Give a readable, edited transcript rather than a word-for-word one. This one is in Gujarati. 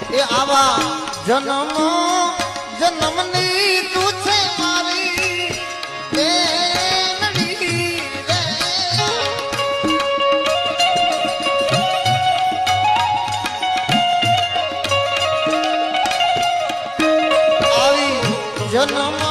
એ આવા જન્મ જન્મની તું છે મારી બેનડી રે આવી જન્મ